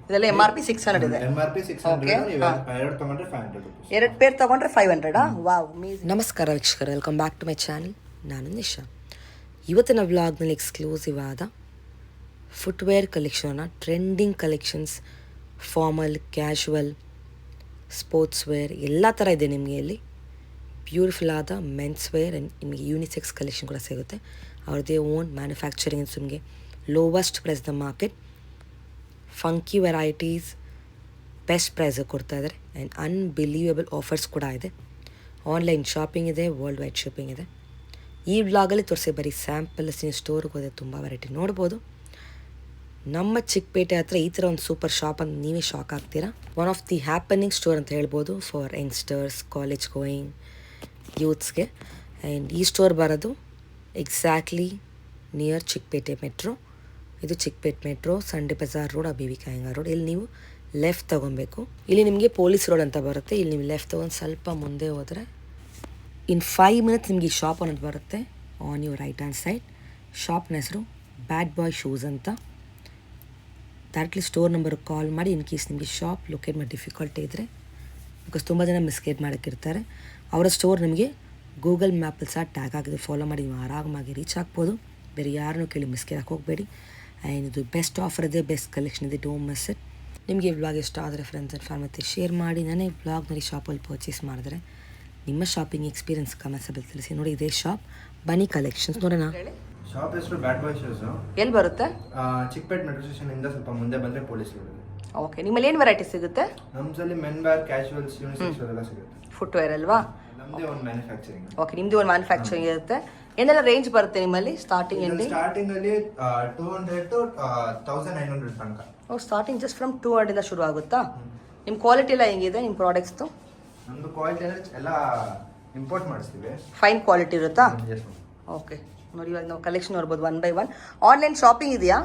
ಇದೆಲ್ಲ MRP 600 ಇದೆ. MRP 600 ನೀವು ಎರಡು ತಗೊಂಡ್ರೆ 500 rupees. ಎರಡು ಪೇರ್ ತಗೊಂಡ್ರೆ 500. ವಾವ್. ನಮಸ್ಕಾರ ವೀಕ್ಷಕರೇ, welcome back to my channel. ನಾನು ನಿಶಾ. ಇವತ್ತಿನ ವ್ಲಾಗ್ನಲ್ಲಿ ಎಕ್ಸ್ಕ್ಲೂಸಿವ್ ಆದ ಫುಟ್ವೇರ್ ಕಲೆಕ್ಷನ್ನ, trending collections, formal, casual, sports wear ಎಲ್ಲ ಥರ ಇದೆ ನಿಮಗೆ ಇಲ್ಲಿ. ಬ್ಯೂಟಿಫುಲ್ ಆದ ಮೆನ್ಸ್ ವೇರ್ ಆ್ಯಂಡ್ ನಿಮಗೆ ಯೂನಿಸೆಕ್ಸ್ ಕಲೆಕ್ಷನ್ ಕೂಡ ಸಿಗುತ್ತೆ. ಅವ್ರದ್ದೇ ಓನ್ ಮ್ಯಾನುಫ್ಯಾಕ್ಚರಿಂಗ್, ನಿಮಗೆ lowest price the market, funky varieties, best price ಕೊಡ್ತಾಯಿದ್ದಾರೆ ಆ್ಯಂಡ್ ಅನ್ಬಿಲೀವೇಬಲ್ ಆಫರ್ಸ್ ಕೂಡ ಇದೆ. ಆನ್ಲೈನ್ ಶಾಪಿಂಗ್ ಇದೆ, ವರ್ಲ್ಡ್ ವೈಡ್ ಶಿಪ್ಪಿಂಗ್ ಇದೆ. ಈ ವ್ಲಾಗಲ್ಲಿ ತೋರಿಸಿ ಬರೀ ಸ್ಯಾಂಪಲ್. ನೀವು ಸ್ಟೋರ್ಗೆ ಹೋದರೆ ತುಂಬ ವೆರೈಟಿ ನೋಡ್ಬೋದು. ನಮ್ಮ ಚಿಕ್ಕಪೇಟೆ ಹತ್ರ ಈ ಥರ ಒಂದು ಸೂಪರ್ ಶಾಪ್ ಅಂತ ನೀವೇ ಶಾಕ್ ಆಗ್ತೀರಾ. One of the happening store ಅಂತ ಹೇಳ್ಬೋದು ಫಾರ್ ಯಂಗ್ಸ್ಟರ್ಸ್, ಕಾಲೇಜ್ ಗೋಯಿಂಗ್ ಯೂತ್ಸ್ಗೆ. ಆ್ಯಂಡ್ ಈ ಸ್ಟೋರ್ ಬರೋದು ಎಕ್ಸಾಕ್ಟ್ಲಿ ನಿಯರ್ ಚಿಕ್ಕಪೇಟೆ ಮೆಟ್ರೋ. ಇದು Chickpet metro, Sunday Bazaar road, BB ಕಾಯಂಗ ರೋಡ್. ಇಲ್ಲಿ ನೀವು ಲೆಫ್ಟ್ ತೊಗೊಬೇಕು. ಇಲ್ಲಿ ನಿಮಗೆ ಪೊಲೀಸ್ ರೋಡ್ ಅಂತ ಬರುತ್ತೆ. ಇಲ್ಲಿ ನೀವು ಲೆಫ್ಟ್ ತೊಗೊಂಡು ಸ್ವಲ್ಪ ಮುಂದೆ ಹೋದರೆ ಇನ್ 5 minutes ನಿಮಗೆ ಈ ಶಾಪ್ ಅನ್ನೋದು ಬರುತ್ತೆ on your right hand side. ಶಾಪ್ನ ಹೆಸರು ಬ್ಯಾಡ್ ಬಾಯ್ ಶೂಸ್ ಅಂತ. ಡೈರೆಕ್ಟ್ಲಿ ಸ್ಟೋರ್ ನಂಬರ್ಗೆ ಕಾಲ್ ಮಾಡಿ ಇನ್ ಕೇಸ್ ನಿಮಗೆ ಶಾಪ್ ಲೊಕೇಟ್ ಮಾಡಿ ಡಿಫಿಕಲ್ಟಿ ಇದ್ದರೆ, ಬಿಕಾಸ್ ತುಂಬ ಜನ ಮಿಸ್ಗೇಟ್ ಮಾಡೋಕ್ಕಿರ್ತಾರೆ. ಅವರ ಸ್ಟೋರ್ ನಿಮಗೆ ಗೂಗಲ್ ಮ್ಯಾಪಲ್ಲಿ ಸಹ ಟ್ಯಾಗ್ ಆಗಿದೆ. ಫಾಲೋ ಮಾಡಿ ನೀವು ಆರಾಮಾಗಿ ರೀಚ್ ಆಗ್ಬೋದು. ಬೇರೆ ಯಾರನ್ನೂ ಕೇಳಿ ಮಿಸ್ಗೇಟ್ ಹೋಗಬೇಡಿ. ಆ್ಯಂಡ್ ಇದು ಬೆಸ್ಟ್ ಆಫರ್ ಇದೆ, ಬೆಸ್ಟ್ ಕಲೆಕ್ಷನ್ ಇದೆ, ಡೋಂಟ್ ಮಿಸ್ ಇಟ್. ನಿಮಗೆ ವ್ಲಾಗ್ ಇಷ್ಟ ಆದರೆ ಫ್ರೆಂಡ್ಸ್ ಆ್ಯಂಡ್ ಫ್ಯಾಮಿಲಿ ಶೇರ್ ಮಾಡಿ. ನನಗೆ ವ್ಲಾಗ್ನಲ್ಲಿ ಶಾಪಲ್ಲಿ ಪರ್ಚೇಸ್ ಮಾಡಿದ್ರೆ ನಿಮ್ಮ ಶಾಪಿಂಗ್ ಎಕ್ಸ್ಪೀರಿಯನ್ಸ್ ಕಮೆಂಟ್ಸಲ್ಲಿ ತಿಳಿಸಿ. ನೋಡಿ, ಇದೇ ಶಾಪ್ ಬನ್ನಿ ಕಲೆಕ್ಷನ್ಸ್ ನೋಡೋಣ. ಶಾಪ್ ಹೆಸರು ಬ್ಯಾಡ್ ಬಾಯ್ ಶೂಸ್. ಎಲ್ಲಿ ಬರುತ್ತೆ? ಚಿಕ್ಕಪೇಟೆ ಮೆಟ್ರೋ ಸ್ಟೇಷನ್ ಇಂದ ಸ್ವಲ್ಪ ಮುಂದೆ ಬಂದ್ರೆ ಪೊಲೀಸ್ ರೋಡ್ ಇದೆ. ಓಕೆ, ನಿಮ್ಮಲ್ಲಿ ಏನು ವೆರೈಟಿ ಸಿಗುತ್ತೆ? ನಮ್ಮಲ್ಲಿ ಮೆನ್ ವೇರ್, ಕ್ಯಾಶುವಲ್ಸ್, ಯೂನಿಸೆಕ್ಸ್ ಎಲ್ಲ ಸಿಗುತ್ತೆ. ಫುಟ್ವೇರ್ ಅಲ್ವಾ? ನಮ್ಮದೇ ಒಂದು ಮ್ಯಾನುಫ್ಯಾಕ್ಚರಿಂಗ್. ಓಕೆ, ನಿಮ್ಮದು ಒಂದು ಮ್ಯಾನುಫ್ಯಾಕ್ಚರಿಂಗ್ ಇರುತ್ತೆ. ಏನೆಲ್ಲ ರೇಂಜ್ ಬರುತ್ತೆ ನಿಮ್ಮಲ್ಲಿ ಸ್ಟಾರ್ಟಿಂಗ್ ಅಲ್ಲಿ? ಸ್ಟಾರ್ಟಿಂಗ್ ಅಲ್ಲಿ 200 to 1900 ತನಕ. ಓ, ಸ್ಟಾರ್ಟಿಂಗ್ ಜಸ್ಟ್ ಫ್ರಮ್ 200 ಇಂದ ಶುರು ಆಗುತ್ತಾ? ನಿಮ್ಮ ಕ್ವಾಲಿಟಿ ಎಲ್ಲ ಹೆಂಗಿದೆ ನಿಮ್ಮ ಪ್ರಾಡಕ್ಟ್ಸ್ದು? ನಮ್ಮದು ಕ್ವಾಲಿಟಿ ಎಲ್ಲ ಇಂಪೋರ್ಟ್ ಮಾಡಿಸ್ತೀವಿ. ಫೈನ್ ಕ್ವಾಲಿಟಿ ಇರುತ್ತಾ? Yes, ma'am. ಓಕೆ, ನೋಡಿ ಇವಾಗ ನಾವು ಕಲೆಕ್ಷನ್ ನೋಡ್ಬೋದು 1 by 1. ಆನ್ಲೈನ್ ಶಾಪಿಂಗ್ ಇದೆಯಾ?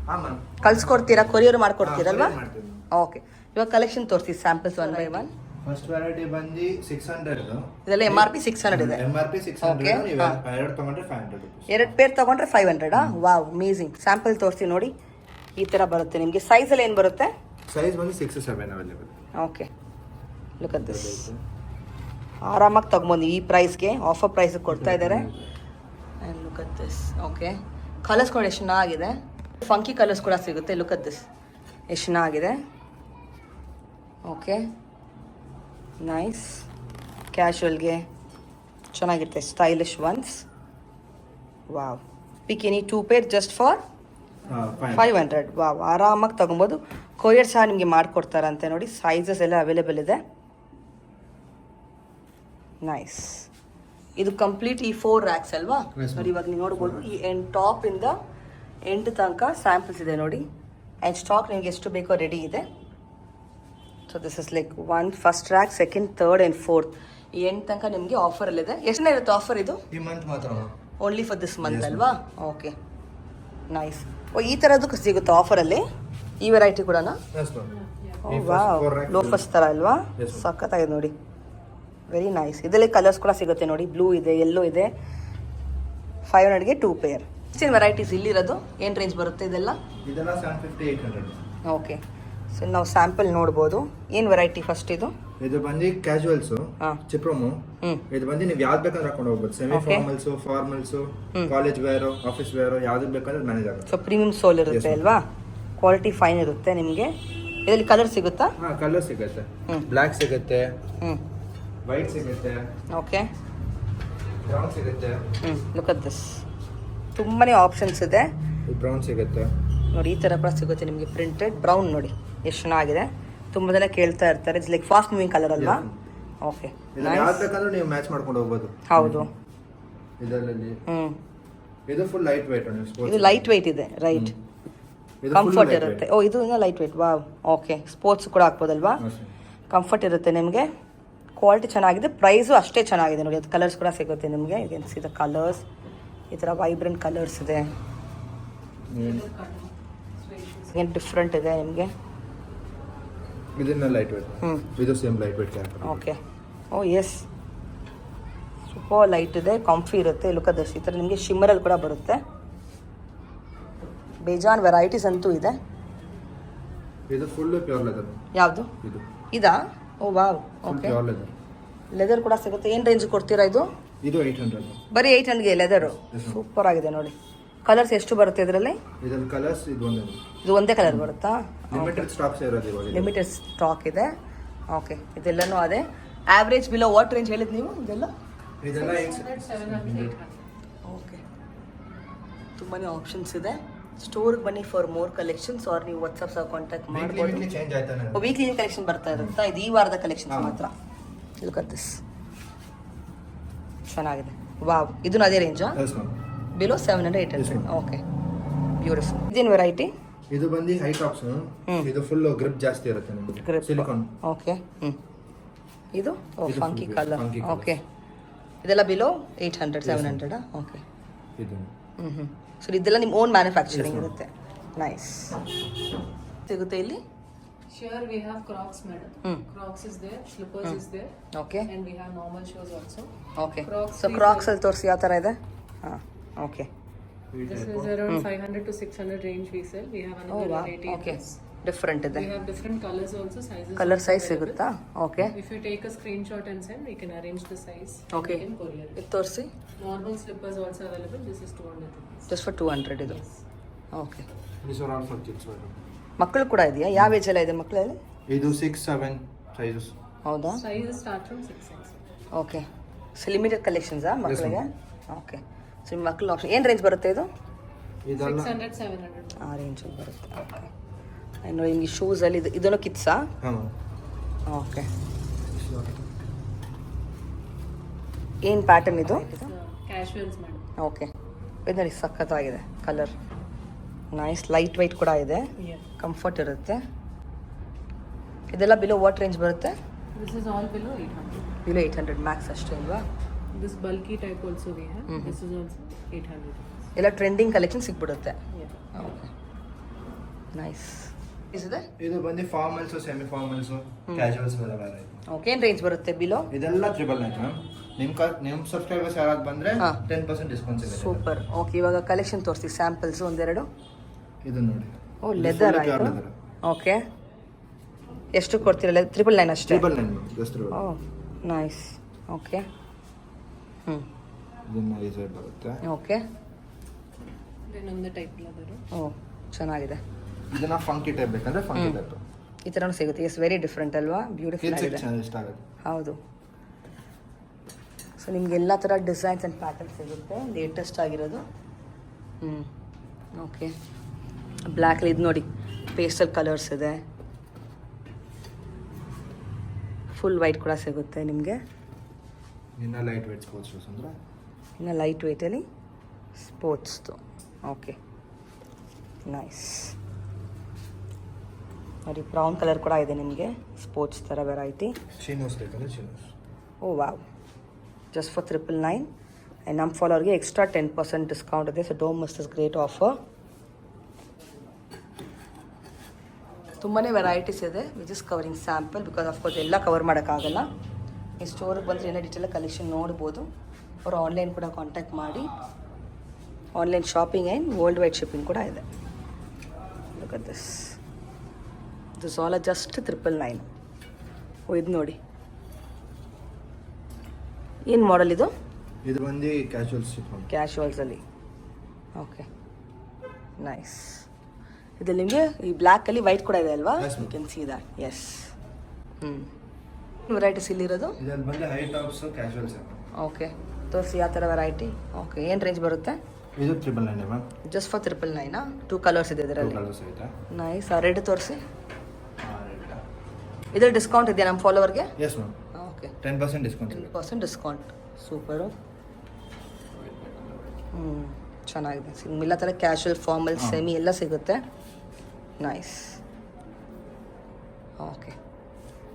ಹಾ ಮ್ಯಾಮ್. ಕಳ್ಸ್ಕೊಡ್ತೀರಾ? ಕೊರಿಯರ್ ಮಾಡ್ಕೊಡ್ತೀರಲ್ವಾ? ಮಾಡ್ತೀವಿ. ಓಕೆ, ಇವಾಗ ಕಲೆಕ್ಷನ್ ತೋರಿಸಿ ಸ್ಯಾಂಪಲ್ಸ್ 1 by 1. ಫಸ್ಟ್ ವೆರೈಟಿ ಬಂದು 600. ಇದೆಲ್ಲ MRP 600 ಇದೆ. MRP 600. ನೀವು ಎರಡು ತಗೊಂಡ್ರೆ 500 rupees. ಎರಡು ಪೇರ್ ತಗೊಂಡ್ರೆ 500. Wow, amazing. ಸ್ಯಾಂಪಲ್ ತೋರಿಸಿ ನೋಡಿ. ಈ ಥರ ಬರುತ್ತೆ ನಿಮಗೆ. ಸೈಜ್ ಎಲ್ಲ ಏನು ಬರುತ್ತೆ? ಸೈಜ್ ಬಂದು 6 to 7 available. Okay, look at this. ಆರಾಮಾಗಿ ತಗೊಂಬಂದು ಈ ಪ್ರೈಸ್ಗೆ, ಆಫರ್ ಪ್ರೈಸ್ಗೆ ಕೊಡ್ತಾ ಇದ್ದಾರೆ. And look at this. Okay, colours ಕೂಡ ಎಷ್ಟು ಚೆನ್ನಾಗಿದೆ. ಫಂಕಿ ಕಲರ್ಸ್ ಕೂಡ ಸಿಗುತ್ತೆ. ಲುಕ್ ಅಟ್ ದಿಸ್, ಎಷ್ಟು ಚೆನ್ನಾಗಿದೆ. Okay, nice. ಕ್ಯಾಶುವಲ್ಗೆ ಚೆನ್ನಾಗಿರುತ್ತೆ, stylish ones. Wow. Pick any 2 pair just for 500. Wow, ಆರಾಮಾಗಿ ತೊಗೊಬೋದು. ಕೊರಿಯರ್ ಸಹ ನಿಮಗೆ ಮಾಡಿಕೊಡ್ತಾರಂತೆ. ನೋಡಿ, ಸೈಜಸ್ ಎಲ್ಲ ಅವೈಲೇಬಲ್ ಇದೆ. ನೈಸ್. ಇದು ಕಂಪ್ಲೀಟ್ ಈ 4 ರ್ಯಾಕ್ಸ್ ಅಲ್ವಾ? ನೋಡಿ, ಇವಾಗ ನೀವು ನೋಡ್ಬೋದು ಈ ಟಾಪ್ ಇಂದ ಎಂಡ್ ತನಕ ಸ್ಯಾಂಪಲ್ಸ್ ಇದೆ ನೋಡಿ. ಆ್ಯಂಡ್ ಸ್ಟಾಕ್ ನಿಮಗೆ ಎಷ್ಟು ಬೇಕೋ ರೆಡಿ ಇದೆ. So this is like 1 first rack, second, third and fourth. ಈ ಎಂಡ್ ತನಕ ನಿಮಗೆ ಆಫರಲ್ಲಿದೆ. ಎಷ್ಟು ಇರುತ್ತೆ ಆಫರ್ ಇದು? ಈ ಮಂತ್ ಮಾತ್ರ. ಓನ್ಲಿ ಫಾರ್ ದಿಸ್ ಮಂತ್ ಅಲ್ವಾ? Okay, nice. ಓ, ಈ ಥರದ್ದು ಸಿಗುತ್ತೆ ಆಫರಲ್ಲಿ. ಈ ವೆರೈಟಿ ಕೂಡ? ವಾವ್, ಲೋಫರ್ಸ್ ಥರ ಅಲ್ವಾ? ಸಖತ್ತಾಗಿದೆ ನೋಡಿ, ವೆರಿ ನೈಸ್. ಇದರಲ್ಲಿ ಕಲರ್ಸ್ ಕೂಡ ಸಿಗುತ್ತೆ ನೋಡಿ. ಬ್ಲೂ ಇದೆ, ಯೆಲ್ಲೋ ಇದೆ. 500ಗೆ 2 pair. ಏನು ವೆರೈಟೀಸ್ ಇಲ್ಲಿರೋದು? ಏನು ರೇಂಜ್ ಬರುತ್ತೆ ಇದೆಲ್ಲ? ಇದೆಲ್ಲ 750, 800. ಓಕೆ, ಸೊ ನಾವು ಸ್ಯಾಂಪಲ್ ನೋಡ್ಬೋದು. ಏನು ವೆರೈಟಿ ಫಸ್ಟ್ ಇದು? ಇದು ಬಂದು ಕ್ಯಾಶುವಲ್ಸ್, ಚಿಪ್ರೋಮು. ಹ್ಮ್, ಇದು ಬಂದು ನೀವು ಯಾವ್ದು ಬೇಕಂದ್ರೆ ಹಾಕೊಂಡು ಹೋಗ್ಬೋದು. Semi formals, formals, college wear, office wear, ಯಾವ್ದು ಬೇಕಂದ್ರೆ ಮ್ಯಾನೇಜ್ ಆಗುತ್ತೆ. ಸೊ ಪ್ರೀಮಿಯಂ ಸೋಲ್ ಇರುತ್ತೆ ಅಲ್ವಾ? ಕ್ವಾಲಿಟಿ ಫೈನ್ ಇರುತ್ತೆ ನಿಮಗೆ. ಇದರಲ್ಲಿ ಕಲರ್ ಸಿಗುತ್ತಾ? ಹಾ, ಕಲರ್ ಸಿಗುತ್ತೆ. ಬ್ಲ್ಯಾಕ್ ಸಿಗುತ್ತೆ, ಹ್ಞೂ, ವೈಟ್ ಸಿಗುತ್ತೆ, ಓಕೆ, ಬ್ರೌನ್ ಸಿಗುತ್ತೆ. Look at this. ತುಂಬಾ ಆಪ್ಷನ್ಸ್ ಇದೆ. ಬ್ರೌನ್ ಸಿಗುತ್ತೆ ನೋಡಿ, ಈ ಥರ ಕೂಡ ಸಿಗುತ್ತೆ ನಿಮಗೆ. ಪ್ರಿಂಟೆಡ್ ಬ್ರೌನ್ ನೋಡಿ, ಎಷ್ಟು ಚೆನ್ನಾಗಿದೆ. ತುಂಬ ಜನ ಕೇಳ್ತಾ ಇರ್ತಾರೆ. It's like fast moving colour ಅಲ್ವಾ? ಓಕೆ, ಯಾವ್ದು ಬೇಕಂದ್ರೆ ನೀವು ಮ್ಯಾಚ್ ಮಾಡ್ಕೊಂಡು ಹೋಗ್ಬೋದು. ಹೌದು. ಇದರಲ್ಲಿ ಇದು ಫುಲ್ ಲೈಟ್ ವೇಟ್. ಇದು ಲೈಟ್ ವೇಟ್ ಇದೆ, ರೈಟ್. ಕಂಫರ್ಟ್ ಇರುತ್ತೆ. ಓ, ಇದು ಇನ್ನೂ light weight. Wow, okay. Sports ಕೂಡ ಹಾಕ್ಬೋದಲ್ವಾ? ಕಂಫರ್ಟ್ ಇರುತ್ತೆ ನಿಮಗೆ. ಕ್ವಾಲಿಟಿ ಚೆನ್ನಾಗಿದೆ, ಪ್ರೈಸು ಅಷ್ಟೇ ಚೆನ್ನಾಗಿದೆ ನೋಡಿ. ಅದು ಕಲರ್ಸ್ ಕೂಡ ಸಿಗುತ್ತೆ ನಿಮಗೆ. ಇದು ಕಲರ್ಸ್ ಈ ಥರ ವೈಬ್ರೆಂಟ್ ಕಲರ್ಸ್ ಇದೆ. ಏನು ಡಿಫ್ರೆಂಟ್ ಇದೆ ನಿಮಗೆ. ಇದನ್ನ ಲೈಟ್ ವೇಟ್. ಇದು same light weight cap. Okay, oh yes, super light ಇದೆ, ಕಾಂಫಿ ಇರುತ್ತೆ. Look at this. ಈ ಥರ ನಿಮಗೆ ಶಿಮ್ಮರಲ್ಲಿ ಕೂಡ ಬರುತ್ತೆ. ಬೇಜಾನ್ ವೆರೈಟೀಸ್ ಅಂತೂ ಇದೆ. ಇದು ಫುಲ್ ಪ್ಯೂರ್ ಲೆದರ್. ಯಾವುದು ಇದು ಇದಾ? Oh wow, full okay. Pure leather. Leather ಕೂಡ ಸಿಗುತ್ತೆ. ಏನು ರೇಂಜ್ ಕೊಡ್ತೀರಾ ಇದು? ಇದು 800. ಬರೀ 800ಗೆ ಲೆದರು. ಸೂಪರ್ ಆಗಿದೆ ನೋಡಿ. ಕಲರ್ಸ್ ಎಷ್ಟು ಬರುತ್ತೆ ಇದರಲ್ಲಿ? ಇದರಲ್ಲಿ ಕಲರ್ಸ್ ಇದು ಒಂದೇ. ಇದು ಒಂದೇ ಕಲರ್ ಬರುತ್ತಾ? ಲಿಮಿಟೆಡ್ ಸ್ಟಾಕ್ಸ್ ಇರೋದು ಇವಾಗ. ಲಿಮಿಟೆಡ್ ಸ್ಟಾಕ್ ಇದೆ. ಓಕೆ, ಇದೆಲ್ಲನೂ ಅದೇ. ಆವ್ರೇಜ್ ಬಿಲೋ ವಾಟ್ ರೇಂಜ್ ಹೇಳಿದ್ದು ನೀವು ಇದೆಲ್ಲ? ಇದೆಲ್ಲ 700. ಓಕೆ, ತುಂಬಾ ಆಪ್ಷನ್ಸ್ ಇದೆ. ಸ್ಟೋರ್ಗೆ ಬನ್ನಿ ಫಾರ್ ಮೋರ್ ಕಲೆಕ್ಷನ್ಸ್, ಆರ್ ನೀವು ವಾಟ್ಸಪ್ ಸಹ ಕಾಂಟ್ಯಾಕ್ಟ್ ಮಾಡ್ಬೋದು. ವೀಕ್ಲಿ ಚೇಂಜ್ ಆಯ್ತಾನೆ. ವೀಕ್ಲಿ ಕಲೆಕ್ಷನ್ ಬರ್ತಾ ಇರುತ್ತಾ? ಇದು ಈ ವಾರದ ಕಲೆಕ್ಷನ್ಸ್ ಮಾತ್ರ. ಲುಕ್ ಅಟ್ ದಿಸ್, ಚೆನ್ನಾಗಿದೆ. ವಾವ್, ಇದನ್ನು ಅದೇ ರೇಂಜಾ? Yes ma'am. Below 700 800. Okay, beautiful. ಇದೇನು ವೆರೈಟಿ? ಇದು ಬಂದು ಹೈ ಟಾಪ್ಸ್. ಇದು ಫುಲ್ ಗ್ರಿಪ್ ಜಾಸ್ತಿ ಇರುತ್ತೆ ನಿಮಗೆ. ಗ್ರಿಪ್. ಸಿಲಿಕಾನ್. ಓಕೆ. ಇದು ಇದು funky full colour. funky colours. Okay, ಇದೆಲ್ಲ ಬಿಲೋ 800 700. ಓಕೆ. ಇದು ಸೊ ಇದೆಲ್ಲ ನಿಮ್ಮ ಓನ್ ಮ್ಯಾನುಫ್ಯಾಕ್ಚರಿಂಗ್ ಇರುತ್ತೆ. ನೈಸ್. ಸಿಗುತ್ತೆ ಇಲ್ಲಿ? Sure, we have Crocs, madam. Crocs is there, slippers is there, okay and we have normal shoes also. Okay. Crocs so three ಕ್ರಾಕ್ಸ್ ಅಲ್ಲಿ ತೋರಿಸಿ ಯಾವ ಥರ ಇದೆ. ಹಾಂ, okay. This is around 500 to 600 range we sell. We have oh another ವಾ, variety. in okay. this. Different ಇದೆ. We have different colors also, sizes. Colour also size available. ಸಿಗುತ್ತಾ? Okay. If you take a screenshot and send, we can arrange the size. Okay. We can courier it. ಇದು ತೋರಿಸಿ. Normal slippers also available. This is 200 rupees. Just for 200 ಇದು. Okay. This are all for kids. ಮಕ್ಕಳು ಕೂಡ ಇದೆಯಾ? ಯಾವ age ಎಲ್ಲ ಇದೆ ಮಕ್ಕಳಲ್ಲಿ? ಇದು 6 7 ಸೈಜಸ್. ಹೌದಾ? Sizes start from 6 size. Okay. So limited ಕಲೆಕ್ಷನ್ಸಾ ಮಕ್ಕಳಿಗೆ? ಓಕೆ. ಸೊ ನಿಮ್ಮ ಮಕ್ಕಳ ಆಪ್ಷನ್ ಏನು ರೇಂಜ್ ಬರುತ್ತೆ ಇದು? ಇದೆಲ್ಲ 600 700. ಆ ರೇಂಜಲ್ಲಿ ಬರುತ್ತೆ. ಓಕೆ. ಇನ್ನು ನಿಮಗೆ ಶೂಸಲ್ಲಿ ಇದನ್ನು ಕಿತ್ಸಾ? ಹಾಂ. ಓಕೆ. ಏನು ಪ್ಯಾಟರ್ನ್ ಇದು? Casuals, madam. ಓಕೆ. ಇದು ನೋಡಿ ಸಖತ್ತಾಗಿದೆ ಕಲರ್. ನೈಸ್, ಲೈಟ್ ವೈಟ್ ಕೂಡ ಇದೆ. Yeah. ಕಂಫರ್ಟ್ ಇರುತ್ತೆ. ಇದೆಲ್ಲ ಬಿಲೋ ವಾಟ್ ರೇಂಜ್ ಬರುತ್ತೆ? This is all below 800. Below 800 Max ಅಷ್ಟೇ ಅಲ್ವಾ? This bulky type also we have. This is also 800 rupees. ಎಲ್ಲ ಟ್ರೆಂಡಿಂಗ್ ಕಲೆಕ್ಷನ್ ಸಿಕ್ಬಿಡುತ್ತೆ. Yeah. Okay, nice. ಇದೆ? ಇದು ಬಂದು ಫಾರ್ಮಲ್ಸ್, ಸೆಮಿ ಫಾರ್ಮಲ್ಸ್, ಕ್ಯಾಶುವಲ್ಸ್ ಎಲ್ಲ ವೆರೈಟಿ. ಓಕೆ. ಏನು ರೇಂಜ್ ಬರುತ್ತೆ ಬಿಲೋ? ಇದೆಲ್ಲ 999 ಮ್ಯಾಮ್. ನಿಮ್ಮ ಸಬ್ಸ್ಕ್ರೈಬರ್ಸ್ ಯಾರಾದ್ರು ಬಂದ್ರೆ 10% ಡಿಸ್ಕೌಂಟ್ ಸಿಗುತ್ತೆ. ಸೂಪರ್. ಓಕೆ, ಇವಾಗ ಕಲೆಕ್ಷನ್ ತೋರಿಸಿ, ಸ್ಯಾಂಪಲ್ಸ್ ಒಂದೆರಡು. ಇದು ನೋಡಿ. ಓ, ಲೆದರ್ ಆಯಿತು. ಓಕೆ. ಎಷ್ಟು ಕೊಡ್ತೀರಲ್ಲ? 999 ಅಷ್ಟೇ? 999 ಜಸ್ಟ್. ಓ, ನೈಸ್. ಓಕೆ. ಇದನ್ನ ಈ ಸೈಡ್ ಬರುತ್ತೆ. Okay. Then on the type leather. ಓ, ಚೆನ್ನಾಗಿದೆ. ಇದನ್ನ ಫಂಕಿ ಟೈಪ್ ಬೇಕಂದ್ರೆ ಫಂಕಿ ಟೈಪ್. ಈ ಥರನೂ ಸಿಗುತ್ತೆ. ಎಸ್, ವೆರಿ ಡಿಫ್ರೆಂಟ್ ಅಲ್ವಾ? ಬ್ಯೂಟಿಫುಲ್ ಆಗಿದೆ. ಇಷ್ಟ ಆಗುತ್ತೆ. ಹೌದು. ಸೊ ನಿಮ್ಗೆ ಎಲ್ಲ ಥರ ಡಿಸೈನ್ಸ್ ಆ್ಯಂಡ್ ಪ್ಯಾಟರ್ನ್ ಸಿಗುತ್ತೆ, ಲೇಟೆಸ್ಟ್ ಆಗಿರೋದು. ಓಕೆ. ಬ್ಲ್ಯಾಕಲ್ಲಿ ಇದು ನೋಡಿ, ಪೇಸ್ಟಲ್ ಕಲರ್ಸ್ ಇದೆ. ಫುಲ್ ವೈಟ್ ಕೂಡ ಸಿಗುತ್ತೆ ನಿಮಗೆ. ಇನ್ನ ಲೈಟ್ ವೇಟ್ ಸ್ಪೋರ್ಟ್ಸ್ ಶೂಸ್ ಅಂದ್ರೆ ಇನ್ನು ಲೈಟ್ ವೆಯ್ಟಲ್ಲಿ ಸ್ಪೋರ್ಟ್ಸ್ದು. Okay, nice. ನೋಡಿ, ಬ್ರೌನ್ ಕಲರ್ ಕೂಡ ಇದೆ ನಿಮಗೆ, ಸ್ಪೋರ್ಟ್ಸ್ ಥರ ವೆರೈಟಿ. ಚಿನೋಸ್ ಬೇಕಂದ್ರೆ chinos. Oh wow, just for 999. And ನಮ್ಮ ಫಾಲೋವರ್ಗೆ ಎಕ್ಸ್ಟ್ರಾ 10% ಡಿಸ್ಕೌಂಟ್ ಇದೆ. So don't miss this great offer. ತುಂಬಾ ವೆರೈಟೀಸ್ ಇದೆ. We just covering sample because of course ಎಲ್ಲ ಕವರ್ ಮಾಡೋಕ್ಕಾಗಲ್ಲ. ಈ ಸ್ಟೋರಿಗೆ ಬಂದರೆ ಏನೋ ಡೀಟೇಲ್ ಕಲೆಕ್ಷನ್ ನೋಡ್ಬೋದು. ಅವರು ಆನ್ಲೈನ್ ಕೂಡ ಕಾಂಟ್ಯಾಕ್ಟ್ ಮಾಡಿ. Online shopping and world wide shipping ಕೂಡ ಇದೆ. Look at this. This all are just 999. ಓ, ಇದು ನೋಡಿ, ಏನು ಮಾಡೆಲ್ ಇದು? ಇದು ಬಂದು ಕ್ಯಾಶುವಲ್ಸ್. ಕ್ಯಾಶುವಲ್ಸಲ್ಲಿ. Okay, nice. ಇದು ನಿಮಗೆ ಈ ಬ್ಲ್ಯಾಕಲ್ಲಿ ವೈಟ್ ಕೂಡ ಇದೆ ಅಲ್ವಾ? Yes, ma'am. You can see that. Yes. Varieties ಇಲ್ಲಿರೋದು? ಇದರಲ್ಲಿ ಬಂದು ಹೈ ಟಾಪ್ಸ್ ಕ್ಯಾಶುವಲ್ಸ್. ಓಕೆ, ತೋರಿಸಿ ಯಾವ ಥರ ವೆರೈಟಿ. ಓಕೆ, ಏನು ರೇಂಜ್ ಬರುತ್ತೆ? ಇದು 999 ಮ್ಯಾಮ್. Just for 999. 2 ಕಲರ್ಸ್ ಇದೆ ಇದರಲ್ಲಿ. ಕಲರ್ಸ್ ಐತೆ. ನೈಸ್. ರೆಡ್ ತೋರಿಸಿ. ಇದ್ರಲ್ಲಿ ಡಿಸ್ಕೌಂಟ್ ಇದೆಯಾ ನಮ್ಮ ಫಾಲೋವರ್ಗೆ? Yes ma'am. ಓಕೆ, 10% ಡಿಸ್ಕೌಂಟ್ ಇದೆ. 10% ಡಿಸ್ಕೌಂಟ್. ಸೂಪರು. ಚೆನ್ನಾಗಿದೆ. ಎಲ್ಲ ಥರ ಕ್ಯಾಶುವಲ್, ಫಾರ್ಮಲ್, ಸೆಮಿ ಎಲ್ಲ ಸಿಗುತ್ತೆ. ನೈಸ್. Okay,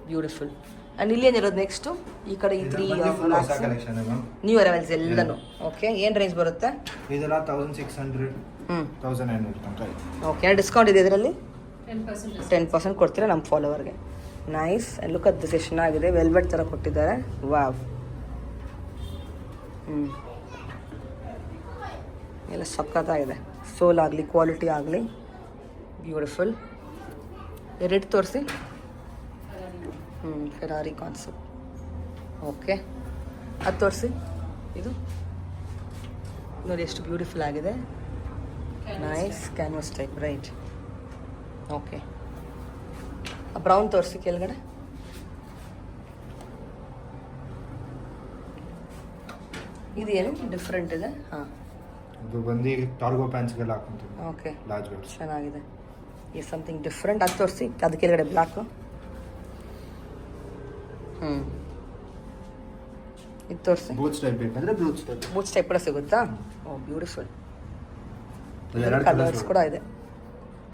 beautiful. ಆ್ಯಂಡ್ ಇಲ್ಲಿ ಏನಿರೋದು ನೆಕ್ಸ್ಟು? ಈ ಕಡೆ ಈ 3 ಕಲೆಕ್ಷನ್ ಮ್ಯಾಮ್. ನ್ಯೂ ಅರೈವಲ್ಸ್ ಎಲ್ಲನೂ. ಓಕೆ, ಏನು ರೇಂಜ್ ಬರುತ್ತೆ? ಇದೆಲ್ಲ 1600 1900 ತನಕ ಇದೆ. ಓಕೆ, ಡಿಸ್ಕೌಂಟ್ ಇದೆ ಇದರಲ್ಲಿ? 10% discount. 10% ಕೊಡ್ತೀರಾ ನಮ್ಮ ಫಾಲೋವರ್ಗೆ. ನೈಸ್. ಲುಕ್ ಅಟ್ ದಿಸ್, ಎಷ್ಟು ಚೆನ್ನಾಗಿದೆ. ವೆಲ್ವೆಟ್ ಥರ ಕೊಟ್ಟಿದ್ದಾರೆ. ವಾವ್. ಎಲ್ಲ ಸಖತ್ತಾಗಿದೆ. ಸೋಲ್ ಆಗಲಿ, ಕ್ವಾಲಿಟಿ ಆಗಲಿ, ಬ್ಯೂಟಿಫುಲ್. ರೆಡ್ ತೋರಿಸಿ. Ferrari concept. ಓಕೆ, ಅದು ತೋರಿಸಿ. ಇದು ನೋಡಿ ಎಷ್ಟು ಬ್ಯೂಟಿಫುಲ್ ಆಗಿದೆ. Nice canvas type, right. Okay, brown ತೋರಿಸಿ ಕೆಳಗಡೆ. ಇದೇನು ಡಿಫ್ರೆಂಟ್ ಇದೆ? ಹಾಂ, ಇದು ಬಂದು ಟಾರ್ಗೋ ಪ್ಯಾಂಟ್ಸ್ಗೆಲ್ಲ ಹಾಕೊಂತೀವಿ. Okay, large wears. ಚೆನ್ನಾಗಿದೆ. ಈ ಸಮಥಿಂಗ್ ಡಿಫ್ರೆಂಟ್. ಅದು ತೋರಿಸಿ, ಅದು ಕೆಳಗಡೆ ಬ್ಲ್ಯಾಕು. ಇದು ತೋರಿಸಿ. ಬೂಟ್ಸ್ ಟೈಪ್ ಬೇಕಂದ್ರೆ ಬೂಟ್ಸ್ ಟೈಪ್ ಕೂಡ ಸಿಗುತ್ತಾ? ಓ ಬ್ಯೂಟಿಫುಲ್. ಎರಡು ಕಲರ್ಸ್ ಕೂಡ ಇದೆ,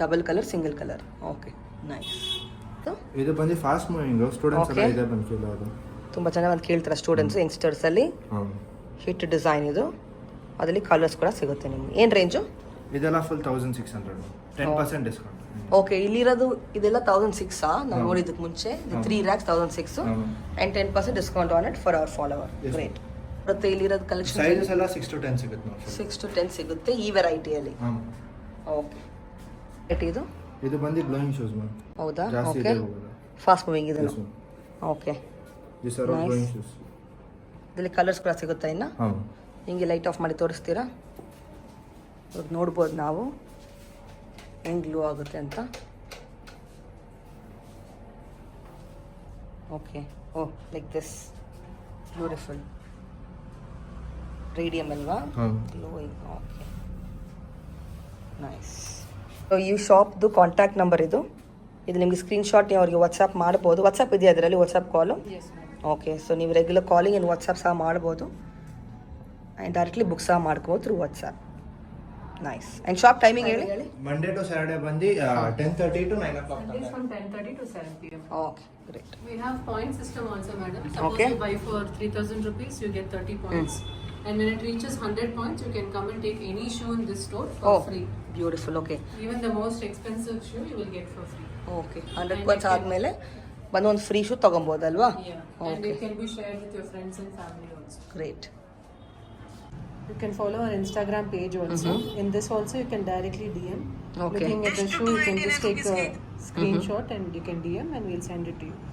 double colour, single colour. Okay, nice. ಇದು ಬಂದು ಫಾಸ್ಟ್ ಮೂವಿಂಗ್ ಸ್ಟೂಡೆಂಟ್ಸ್ ಎಲ್ಲ Okay. ಇದೆ ಬಂದು ಅದು. ತುಂಬ ಚೆನ್ನಾಗಿ ಅಂತ ಕೇಳ್ತಾರೆ ಸ್ಟೂಡೆಂಟ್ಸ್, ಯಂಗ್ಸ್ಟರ್ಸಲ್ಲಿ. ಹಿಟ್ ಡಿಸೈನ್ ಇದು. ಅದರಲ್ಲಿ ಕಲರ್ಸ್ ಕೂಡ ಸಿಗುತ್ತೆ ನಿಮ್ಗೆ. ಏನು ರೇಂಜು? ಇದೆಲ್ಲ ಫುಲ್ 1600, 10% ಡಿಸ್ಕೌಂಟ್. ಓಕೆ, ಇಲ್ಲಿರೋದು ಇದೆಲ್ಲ 1600 ನಾವು ನೋಡಿದ್ದಕ್ಕೆ ಮುಂಚೆ. 3 racks 1600 and 10% discount on it for our follower. Yes. Great. ಮತ್ತೆ ಇಲ್ಲಿರೋದು ಕಲೆಕ್ಷನ್ ಸೈಜಸ್ ಎಲ್ಲ 6 to 10 ಸಿಗುತ್ತೆ ನೋಡಿ. 6 to 10 ಸಿಗುತ್ತೆ ಈ ವೆರೈಟಿಯಲ್ಲಿ. ಓಕೆ, ಇದು ಇದು ಬಂದು ಗ್ಲೋಯಿಂಗ್ ಶೂಸ್ ಮ್ಯಾಮ್. ಹೌದಾ? ಜಾಸ್ತಿ ಓಕೆ, ಇದೆ ಹೋಗೋದು. ಫಾಸ್ಟ್ ಮೂವಿಂಗ್ ಇದೆ. Yes, ma'am. Okay, These are all Nice. glowing shoes. ಇದರಲ್ಲಿ ಕಲರ್ಸ್ ಕೂಡ ಸಿಗುತ್ತಾ ಇನ್ನು? ಹಿಂಗೆ ಲೈಟ್ ಆಫ್ ಮಾಡಿ ತೋರಿಸ್ತೀರಾ? ಇವಾಗ ನೋಡ್ಬೋದು ನಾವು ಹೆಂಗೆ ಗ್ಲೂ ಆಗುತ್ತೆ ಅಂತ. Okay, oh like this, beautiful. Radium ಅಲ್ವಾ? ಗ್ಲೋಯಿಂಗ್. Okay, nice. ಸೊ ಈ ಶಾಪ್ದು ಕಾಂಟ್ಯಾಕ್ಟ್ ನಂಬರ್ ಇದು ನಿಮಗೆ ಸ್ಕ್ರೀನ್ಶಾಟ್ ನೀವು ಅವ್ರಿಗೆ ವಾಟ್ಸಪ್ ಮಾಡ್ಬೋದು. ವಾಟ್ಸಪ್ ಇದೆಯಾ ಅದರಲ್ಲಿ? ವಾಟ್ಸಪ್ ಕಾಲು? Yes, ma'am. ಓಕೆ, ಸೊ ನೀವು ರೆಗ್ಯುಲರ್ ಕಾಲಿಂಗ್ ಇನ್ ವಾಟ್ಸಪ್ ಸಹ ಮಾಡ್ಬೋದು ಆ್ಯಂಡ್ ಡೈರೆಕ್ಟ್ಲಿ ಬುಕ್ ಸಹ ಮಾಡ್ಕೋಬೋದು through WhatsApp. Nice. And shop timing ಹೇಳಿ. ಮಂಡೇ ಟು ಸ್ಯಾಟರ್ಡೇ ಬಂದು 10:30 to 9 o'clock. Sundays from 10:30 to 7 p.m. Okay, great. We have point system also, madam. Suppose Okay. you buy for 3,000 rupees, you get 30 points. And when it reaches 100 points, you can come and take any shoe in this store for free. Beautiful. Okay, Even the most expensive shoe you will get for free. Okay. 100 points ಆದಮೇಲೆ ಬಂದು ಒಂದು free shoe ತೊಗೊಬೋದಲ್ವಾ? Yeah. And Okay. it can be shared with your friends and family also. Great. You can follow our Instagram page also. In this also you can directly DM. Okay. Looking at the shoe, you can just take a screenshot and you can DM and we'll send it to you.